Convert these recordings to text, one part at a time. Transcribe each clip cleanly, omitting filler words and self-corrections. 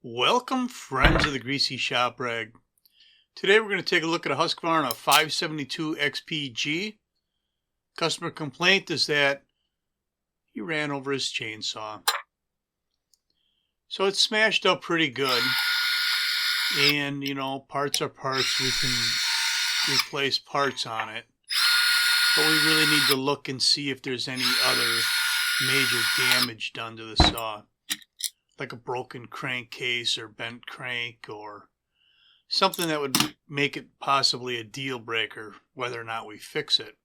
Welcome, friends of the Greasy Shop Rag. Today we're going to take a look at a Husqvarna 572XPG. Customer complaint is that he ran over his chainsaw. So it's smashed up pretty good. And, you know, parts are parts. We can replace parts on it. But we really need to look and see if there's any other major damage done to the saw. Like a broken crankcase or bent crank or something that would make it possibly a deal breaker whether or not we fix it.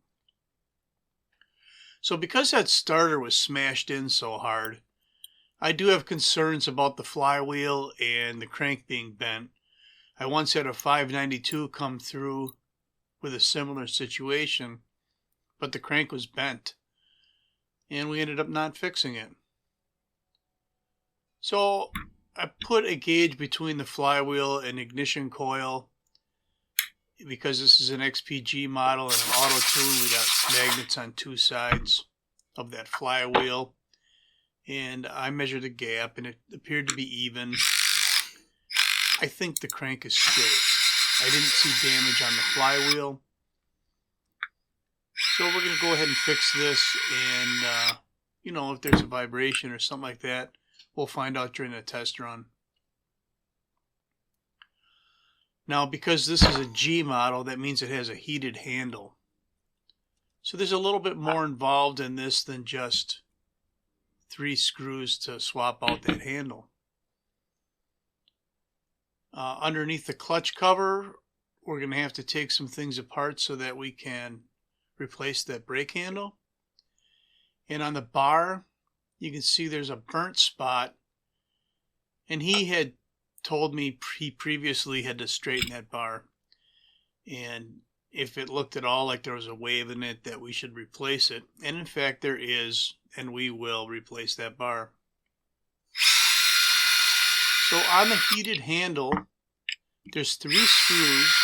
So because that starter was smashed in so hard, I do have concerns about the flywheel and the crank being bent. I once had a 592 come through with a similar situation, but the crank was bent and we ended up not fixing it. So I put a gauge between the flywheel and ignition coil because this is an XPG model and an auto tune. We got magnets on two sides of that flywheel, and I measured the gap and it appeared to be even. I think the crank is straight. I didn't see damage on the flywheel. So we're going to go ahead and fix this, and you know, if there's a vibration or something like that, we'll find out during the test run. Now, because this is a G model, that means it has a heated handle. So there's a little bit more involved in this than just 3 screws to swap out that handle. Underneath the clutch cover, we're going to have to take some things apart so that we can replace that brake handle. And on the bar, you can see there's a burnt spot, and he had told me he previously had to straighten that bar, and if it looked at all like there was a wave in it, that we should replace it. And in fact there is, and we will replace that bar. So on the heated handle, there's 3 screws,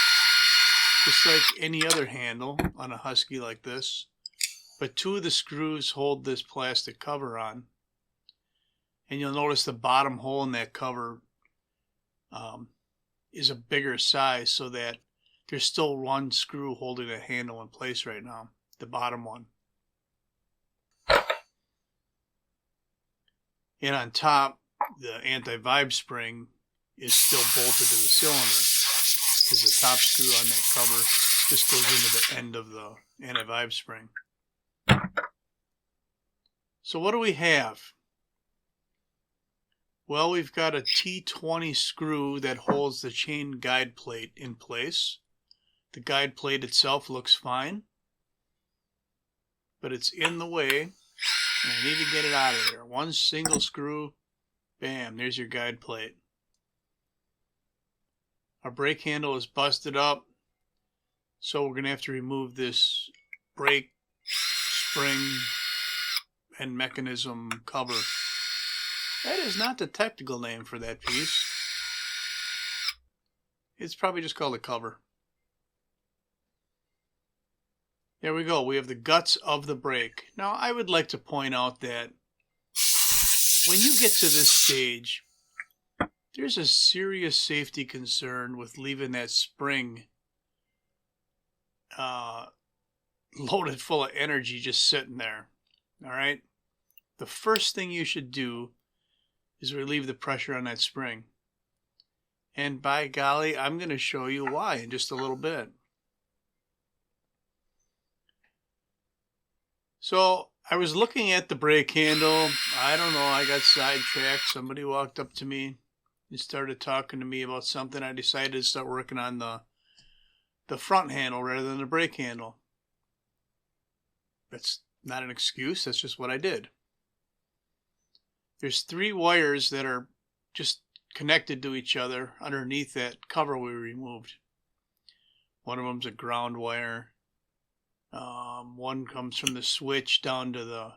just like any other handle on a Husky like this. But 2 of the screws hold this plastic cover on. And you'll notice the bottom hole in that cover is a bigger size, so that there's still 1 screw holding the handle in place right now, the bottom one. And on top, the anti-vibe spring is still bolted to the cylinder, because the top screw on that cover just goes into the end of the anti-vibe spring. So what do we have? Well, we've got a T20 screw that holds the chain guide plate in place. The guide plate itself looks fine, but it's in the way, and I need to get it out of there. 1 single screw, bam, there's your guide plate. Our brake handle is busted up, so we're going to have to remove this brake spring and mechanism cover. That is not the technical name for that piece. It's probably just called a cover. There we go. We have the guts of the brake. Now, I would like to point out that when you get to this stage, there's a serious safety concern with leaving that spring loaded full of energy just sitting there. All right? The first thing you should do is relieve the pressure on that spring. And by golly, I'm going to show you why in just a little bit. So I was looking at the brake handle. I don't know, I got sidetracked. Somebody walked up to me and started talking to me about something. I decided to start working on the front handle rather than the brake handle. That's not an excuse, that's just what I did. There's 3 wires that are just connected to each other underneath that cover we removed. One of them's a ground wire. One comes from the switch down to the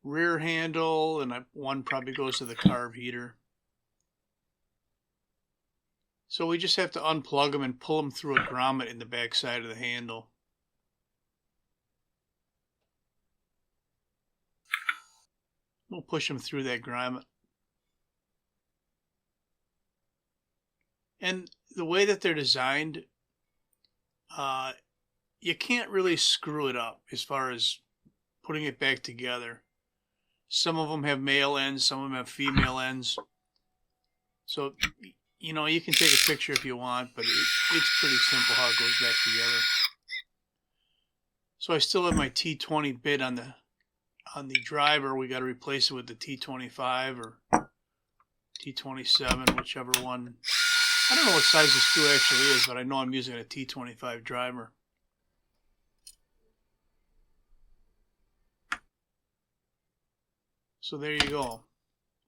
rear handle, and one probably goes to the carb heater. So we just have to unplug them and pull them through a grommet in the back side of the handle. We'll push them through that grommet. And the way that they're designed, you can't really screw it up as far as putting it back together. Some of them have male ends, some of them have female ends. So, you know, you can take a picture if you want, but it's pretty simple how it goes back together. So I still have my T20 bit on the driver. We got to replace it with the T25 or T27, whichever one. I don't know what size the screw actually is, but I know I'm using a T25 driver. So there you go.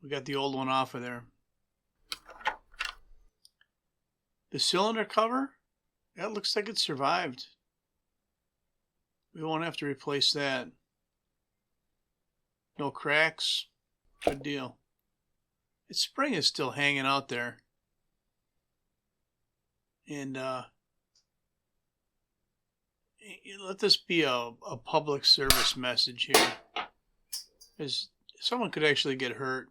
We got the old one off of there. The cylinder cover, that looks like it survived. We won't have to replace that. No cracks. Good deal. Its spring is still hanging out there. And let this be a public service message here. Because someone could actually get hurt.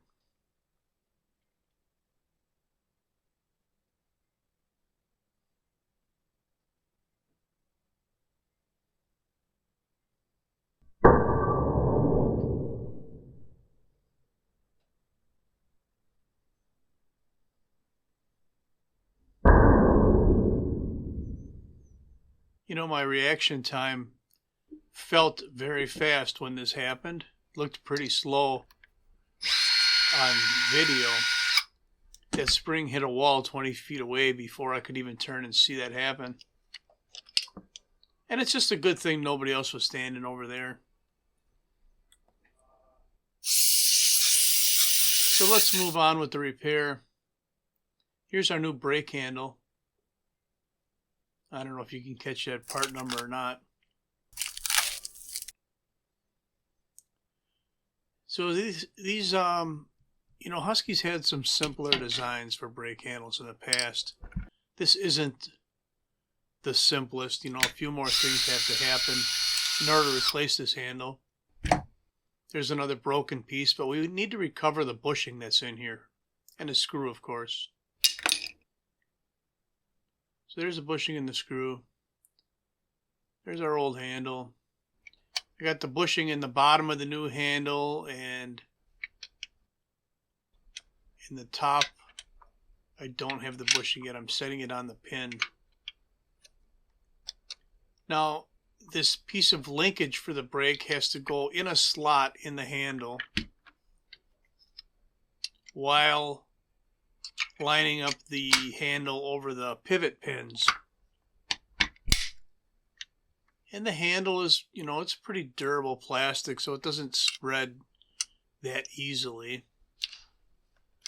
You know, my reaction time felt very fast when this happened. It looked pretty slow on video. That spring hit a wall 20 feet away before I could even turn and see that happen. And it's just a good thing nobody else was standing over there. So let's move on with the repair. Here's our new brake handle. I don't know if you can catch that part number or not. So these you know, Husky's had some simpler designs for brake handles in the past. This isn't the simplest. You know, a few more things have to happen in order to replace this handle. There's another broken piece, but we need to recover the bushing that's in here. And the screw, of course. So there's a bushing in the screw. There's our old handle. I got the bushing in the bottom of the new handle, and in the top I don't have the bushing yet. I'm setting it on the pin. Now this piece of linkage for the brake has to go in a slot in the handle while lining up the handle over the pivot pins. And the handle is, you know, it's pretty durable plastic, so it doesn't spread that easily.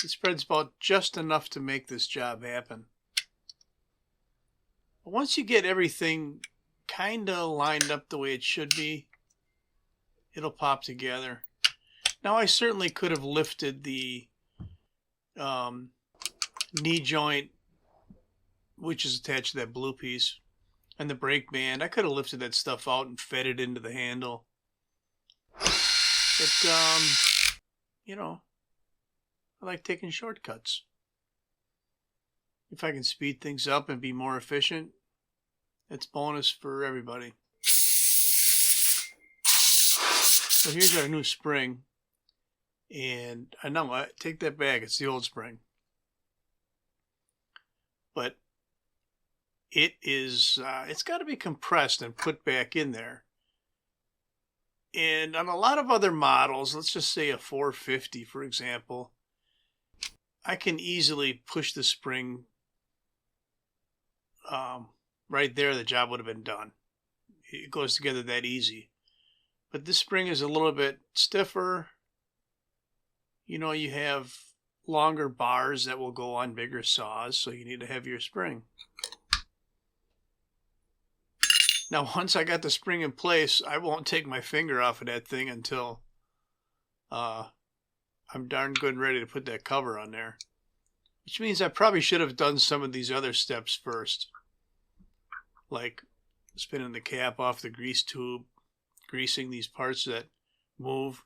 It spreads about just enough to make this job happen. But once you get everything kind of lined up the way it should be, it'll pop together. Now I certainly could have lifted the knee joint, which is attached to that blue piece, and the brake band. I could have lifted that stuff out and fed it into the handle. But, you know, I like taking shortcuts. If I can speed things up and be more efficient, it's bonus for everybody. So here's our new spring. And I know, I take that back, it's the old spring. But it is, it's got to be compressed and put back in there. And on a lot of other models, let's just say a 450, for example, I can easily push the spring right there. The job would have been done. It goes together that easy. But this spring is a little bit stiffer. You know, you have longer bars that will go on bigger saws, so you need a heavier spring. Now, once I got the spring in place, I won't take my finger off of that thing until I'm darn good and ready to put that cover on there. Which means I probably should have done some of these other steps first. Like spinning the cap off the grease tube, greasing these parts that move.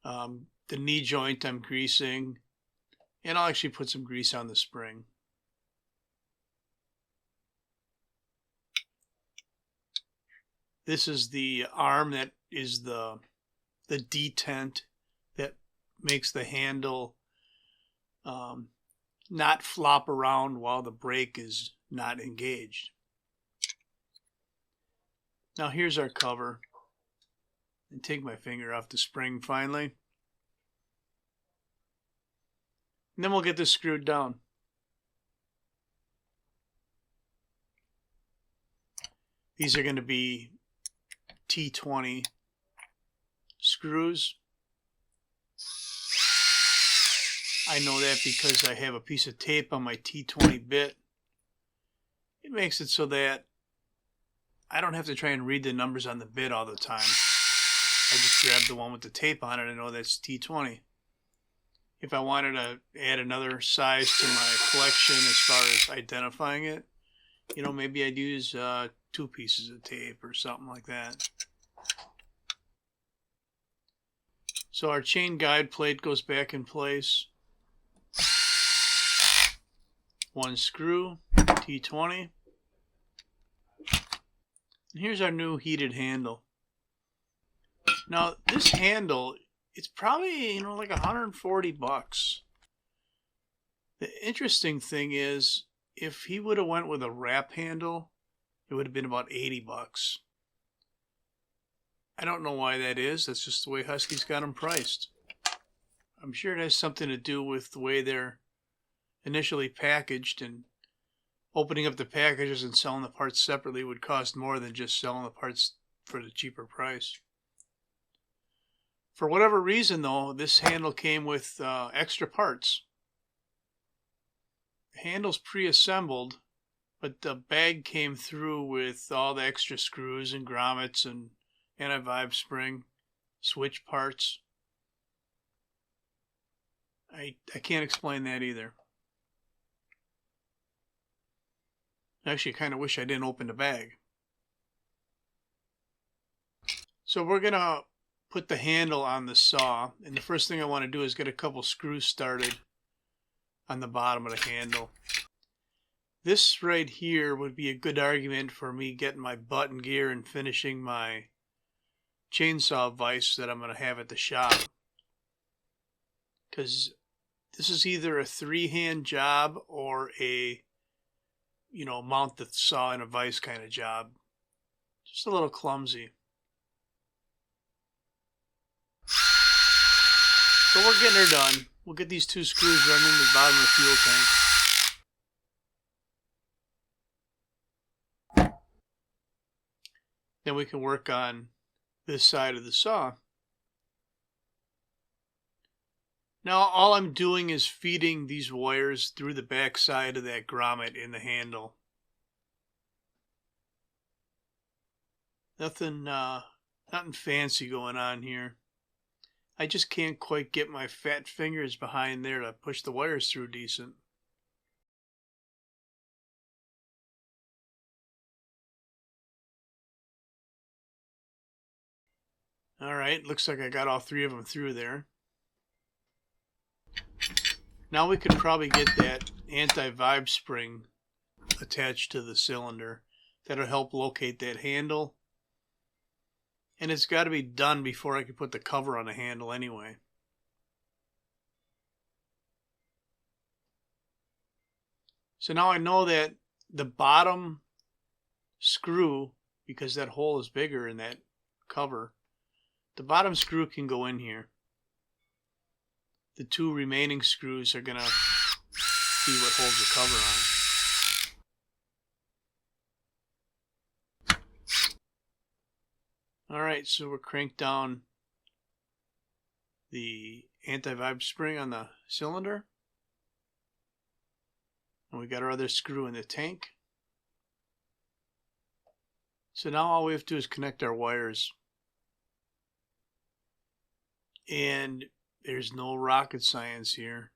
The knee joint I'm greasing. And I'll actually put some grease on the spring. This is the arm that is the detent that makes the handle not flop around while the brake is not engaged. Now here's our cover. And take my finger off the spring finally. And then we'll get this screwed down. These are going to be T20 screws. I know that because I have a piece of tape on my T20 bit. It makes it so that I don't have to try and read the numbers on the bit all the time. I just grab the one with the tape on it and know that's T20. If I wanted to add another size to my collection as far as identifying it, you know, maybe I'd use 2 pieces of tape or something like that. So our chain guide plate goes back in place. 1 screw, T20. And here's our new heated handle. Now this handle, it's probably, you know, like $140. The interesting thing is, if he would have went with a wrap handle, it would have been about $80. I don't know why that is. That's just the way Husky's got them priced. I'm sure it has something to do with the way they're initially packaged, and opening up the packages and selling the parts separately would cost more than just selling the parts for the cheaper price. For whatever reason, though, this handle came with extra parts. The handle's pre-assembled, but the bag came through with all the extra screws and grommets and anti-vibe spring, switch parts. I can't explain that either. Actually, I kind of wish I didn't open the bag. So we're going to put the handle on the saw, and the first thing I want to do is get a couple screws started on the bottom of the handle. This right here would be a good argument for me getting my butt in gear and finishing my chainsaw vise that I'm going to have at the shop. Because this is either a 3-hand job or a, you know, mount the saw in a vise kind of job. Just a little clumsy. So we're getting her done. We'll get these 2 screws running in the bottom of the fuel tank. Then we can work on this side of the saw. Now all I'm doing is feeding these wires through the back side of that grommet in the handle. Nothing fancy going on here. I just can't quite get my fat fingers behind there to push the wires through decent. Alright, looks like I got all 3 of them through there. Now we could probably get that anti-vibe spring attached to the cylinder. That'll help locate that handle. And it's got to be done before I can put the cover on the handle anyway. So now I know that the bottom screw, because that hole is bigger in that cover, the bottom screw can go in here. The 2 remaining screws are going to be what holds the cover on. Alright, so we're cranked down the anti-vibe spring on the cylinder. And we got our other screw in the tank. So now all we have to do is connect our wires. And there's no rocket science here.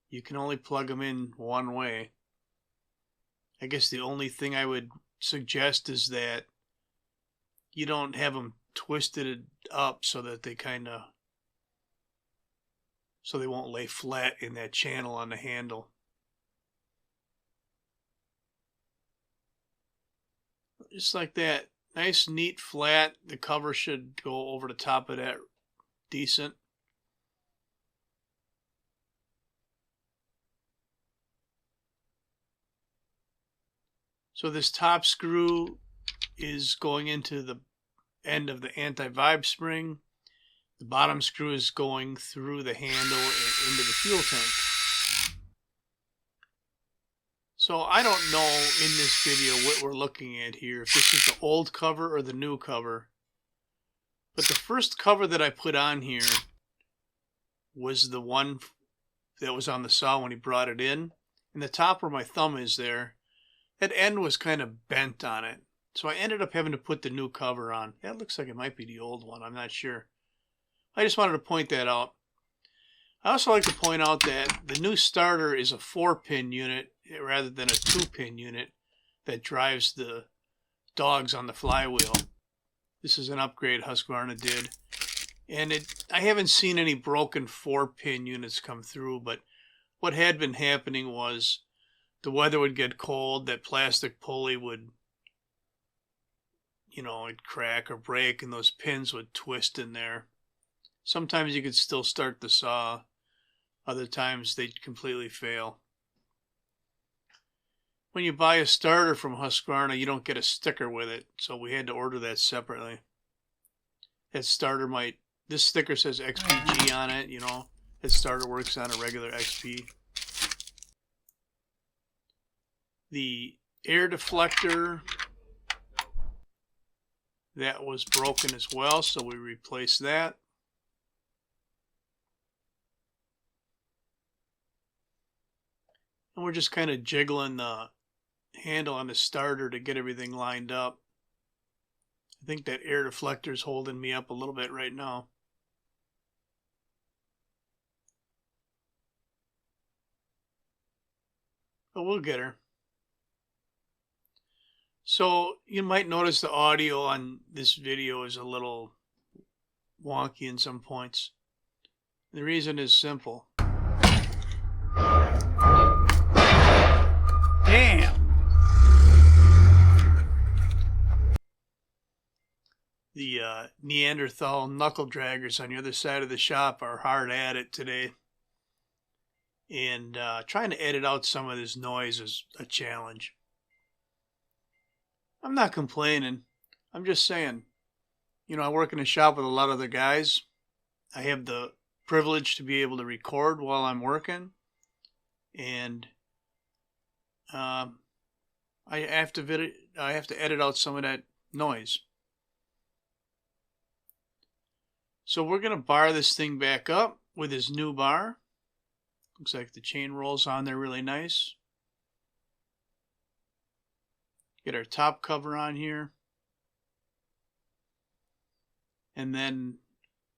You can only plug them in one way. I guess the only thing I would suggest is that you don't have them twisted up so that they so they won't lay flat in that channel on the handle. Just like that. nice, neat, flat. The cover should go over the top of that decent. So this top screw is going into the end of the anti-vibe spring. The bottom screw is going through the handle and into the fuel tank. So I don't know in this video what we're looking at here, if this is the old cover or the new cover. But the first cover that I put on here was the one that was on the saw when he brought it in. And the top where my thumb is there, that end was kind of bent on it. So I ended up having to put the new cover on. That looks like it might be the old one. I'm not sure. I just wanted to point that out. I also like to point out that the new starter is a 4-pin unit rather than a 2-pin unit that drives the dogs on the flywheel. This is an upgrade Husqvarna did. And I haven't seen any broken 4-pin units come through, but what had been happening was the weather would get cold, that plastic pulley would, it'd crack or break, and those pins would twist in there. Sometimes you could still start the saw. Other times they'd completely fail. When you buy a starter from Husqvarna, you don't get a sticker with it, so we had to order that separately. That starter this sticker says XPG on it, That starter works on a regular XP. The air deflector, that was broken as well, so we replaced that. And we're just kind of jiggling the handle on the starter to get everything lined up. I think that air deflector is holding me up a little bit right now. But we'll get her. So you might notice the audio on this video is a little wonky in some points. The reason is simple. Damn! The Neanderthal knuckle draggers on the other side of the shop are hard at it today. And trying to edit out some of this noise is a challenge. I'm not complaining. I'm just saying, I work in a shop with a lot of other guys. I have the privilege to be able to record while I'm working. And I have to edit out some of that noise. So we're going to bar this thing back up with his new bar. Looks like the chain rolls on there really nice. Get our top cover on here. And then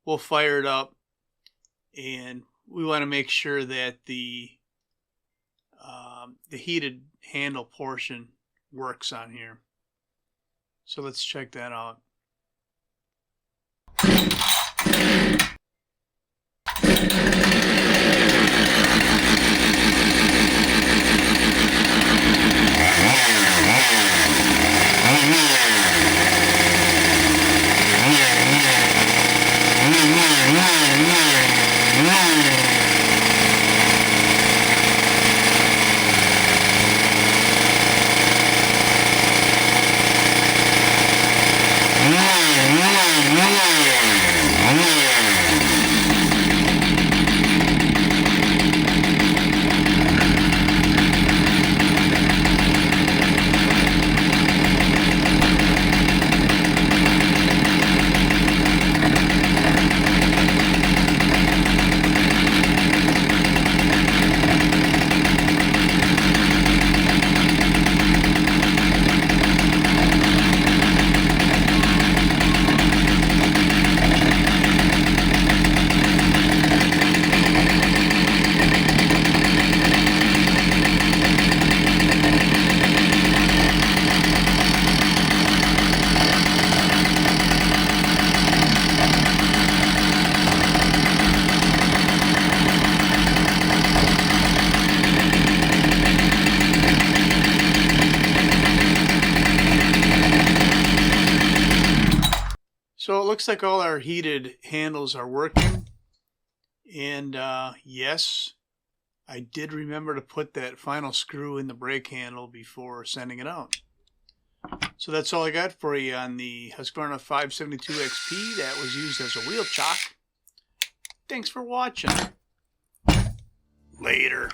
we'll fire it up. And we want to make sure that the heated handle portion works on here. So let's check that out. looks like all our heated handles are working. And yes, I did remember to put that final screw in the brake handle before sending it out. So that's all I got for you on the Husqvarna 572XP that was used as a wheel chock. Thanks for watching. Later.